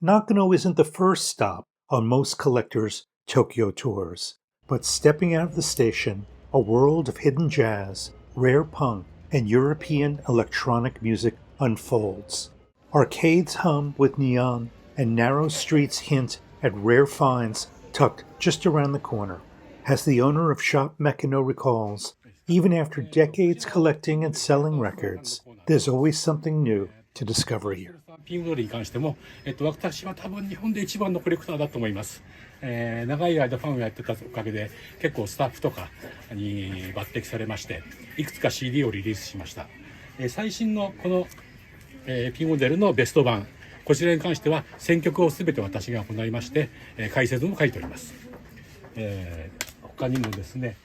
Nakano isn't the first stop on most collectors' Tokyo tours, but stepping out of the station, a world of hidden jazz, rare punk, and European electronic music unfolds. Arcades hum with neon, and narrow streets hint at rare finds tucked just around the corner. As the owner of Shop Mekino recalls, even after decades collecting and selling records, there's always something new to discover here. ピンボールに関しても、私は多分日本で一番のコレクターだと思います。長い間ファンをやってたおかげで結構スタッフとかに抜擢されまして、いくつか CD をリリースしました。最新のこの、ピンモデルのベスト版、こちらに関しては選曲をすべて私が行いまして、解説も書いております。他にもですね、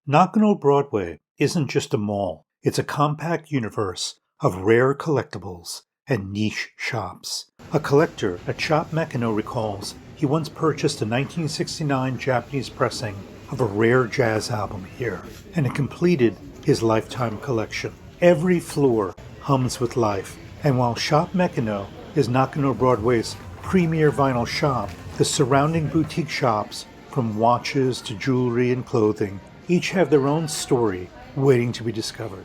Nakano Broadway isn't just a mall, it's a compact universe of rare collectibles and niche shops. A collector at Shop Mekino recalls he once purchased a 1969 Japanese pressing of a rare jazz album here, and it completed his lifetime collection. Every floor hums with life, and while Shop Mekino is Nakano Broadway's premier vinyl shop, the surrounding boutique shops, from watches to jewelry and clothing, each have their own story waiting to be discovered.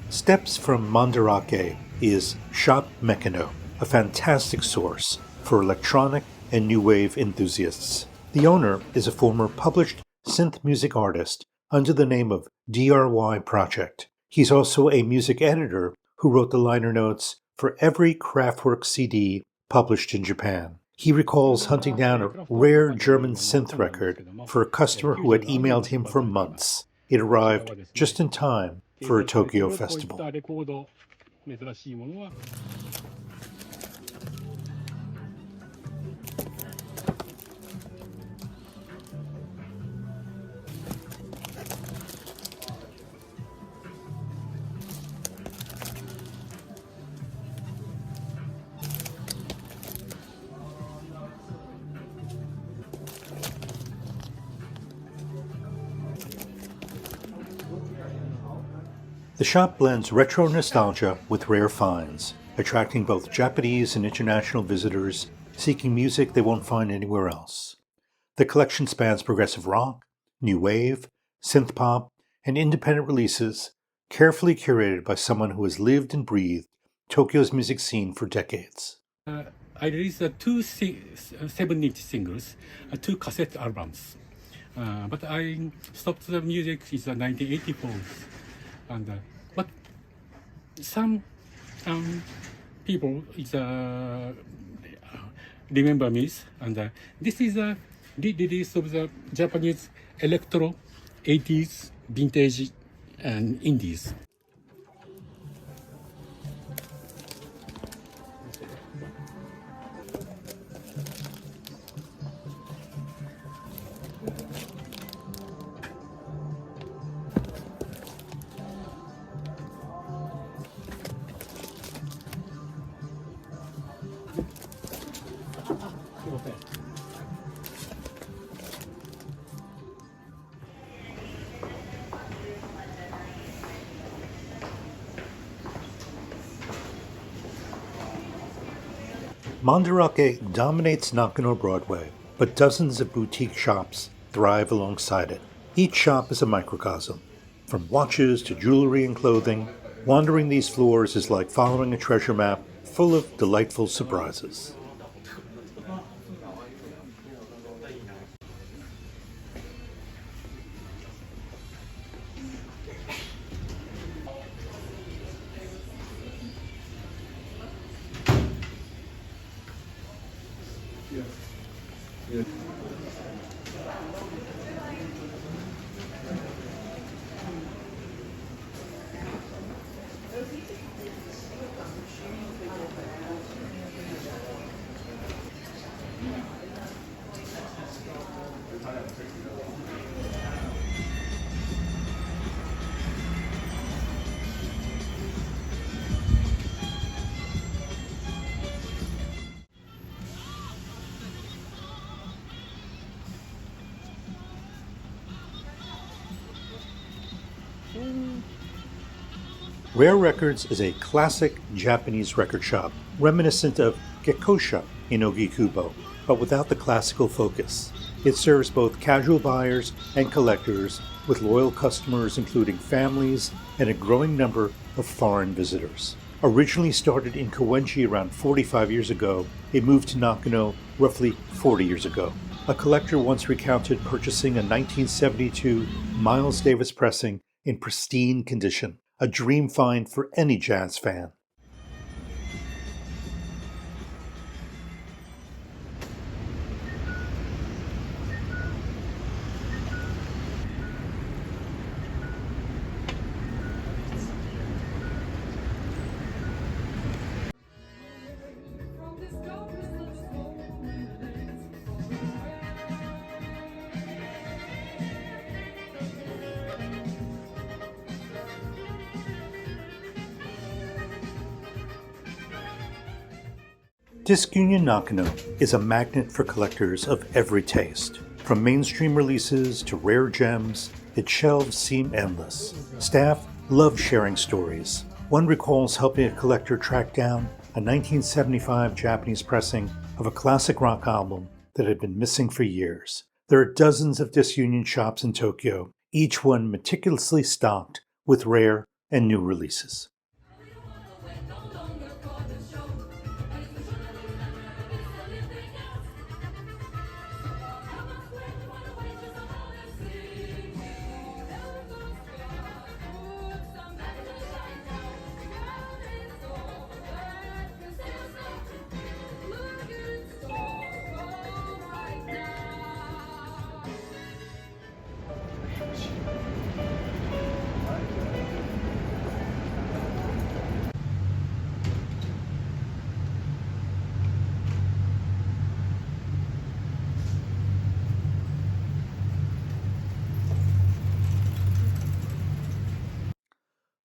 Steps from Mandarake is Shop Mekino, a fantastic source for electronic and new wave enthusiasts. The owner is a former published synth music artist under the name of DRY Project. He's also a music editor who wrote the liner notes for every Kraftwerk CD published in Japan. He recalls hunting down a rare German synth record for a customer who had emailed him for months. It arrived just in time for a Tokyo festival. The shop blends retro nostalgia with rare finds, attracting both Japanese and international visitors seeking music they won't find anywhere else. The collection spans progressive rock, new wave, synth pop, and independent releases, carefully curated by someone who has lived and breathed Tokyo's music scene for decades. I released two 7-inch singles, two cassette albums, but I stopped the music in the 1984. And but some people remember me, and this is a re-release of the Japanese electro 80s vintage and indies. Mandarake dominates Nakano Broadway, but dozens of boutique shops thrive alongside it. Each shop is a microcosm. From watches to jewelry and clothing, wandering these floors is like following a treasure map full of delightful surprises. Rare Records is a classic Japanese record shop, reminiscent of Gekosha in Ogikubo, but without the classical focus. It serves both casual buyers and collectors, with loyal customers including families and a growing number of foreign visitors. Originally started in Koenji around 45 years ago, it moved to Nakano roughly 40 years ago. A collector once recounted purchasing a 1972 Miles Davis pressing in pristine condition, a dream find for any jazz fan. Disc Union Nakano is a magnet for collectors of every taste. From mainstream releases to rare gems, its shelves seem endless. Staff love sharing stories. One recalls helping a collector track down a 1975 Japanese pressing of a classic rock album that had been missing for years. There are dozens of Disc Union shops in Tokyo, each one meticulously stocked with rare and new releases.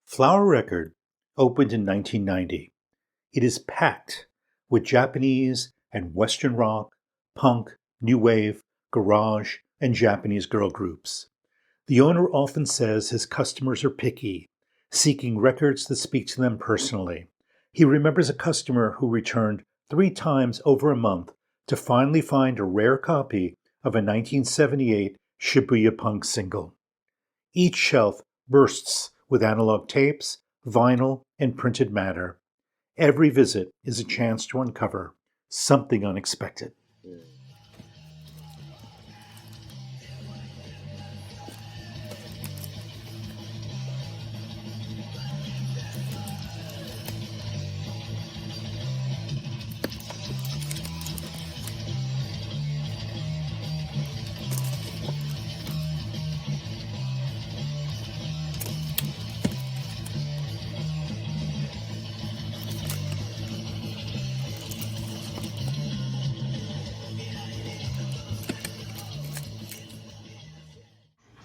Flower Record opened in 1990. It is packed with Japanese and Western rock, punk, new wave, garage, and Japanese girl groups. The owner often says his customers are picky, seeking records that speak to them personally. He remembers a customer who returned 3 times over a month to finally find a rare copy of a 1978 Shibuya Punk single. Each shelf bursts with analog tapes, vinyl, and printed matter. Every visit is a chance to uncover something unexpected.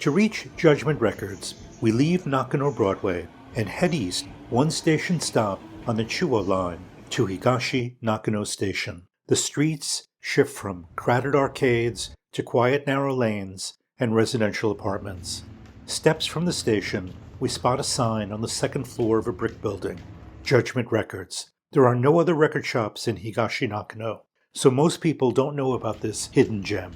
To reach Judgment Records, we leave Nakano Broadway and head east 1 station stop on the Chuo line to Higashi Nakano Station. The streets shift from crowded arcades to quiet narrow lanes and residential apartments. Steps from the station, we spot a sign on the 2nd floor of a brick building, Judgment Records. There are no other record shops in Higashi Nakano, so most people don't know about this hidden gem.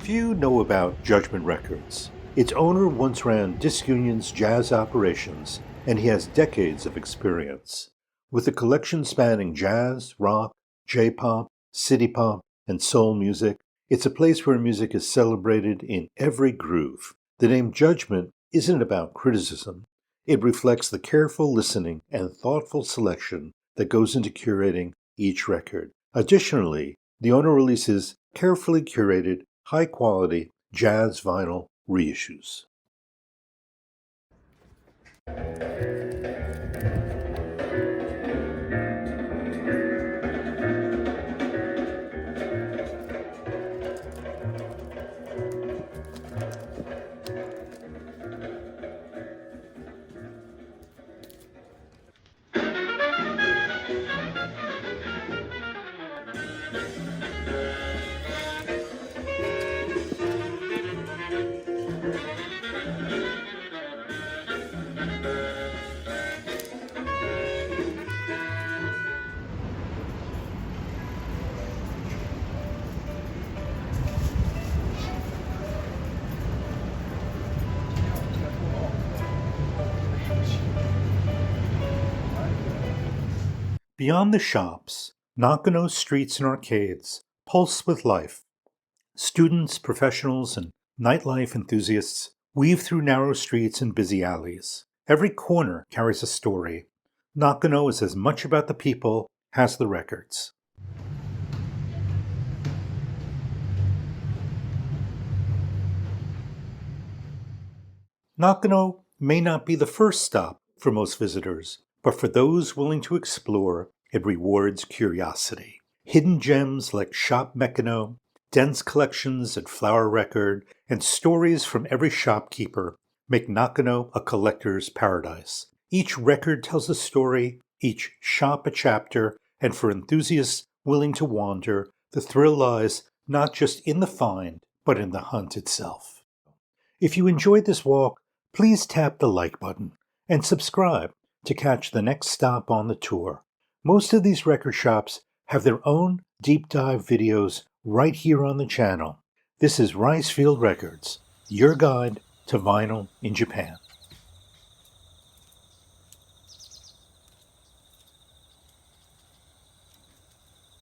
Few know about Judgment Records. Its owner once ran Disc Union's jazz operations, and he has decades of experience. With a collection spanning jazz, rock, J-pop, city pop, and soul music, it's a place where music is celebrated in every groove. The name Judgment isn't about criticism. It reflects the careful listening and thoughtful selection that goes into curating each record. Additionally, the owner releases carefully curated, high-quality jazz vinyl reissues. Beyond the shops, Nakano's streets and arcades pulse with life. Students, professionals, and nightlife enthusiasts weave through narrow streets and busy alleys. Every corner carries a story. Nakano is as much about the people as the records. Nakano may not be the first stop for most visitors, but for those willing to explore, it rewards curiosity. Hidden gems like Shop Mekano, dense collections at Flower Record, and stories from every shopkeeper make Nakano a collector's paradise. Each record tells a story, each shop a chapter, and for enthusiasts willing to wander, the thrill lies not just in the find, but in the hunt itself. If you enjoyed this walk, please tap the like button and subscribe to catch the next stop on the tour. Most of these record shops have their own deep dive videos right here on the channel. This is Ricefield Records, your guide to vinyl in Japan.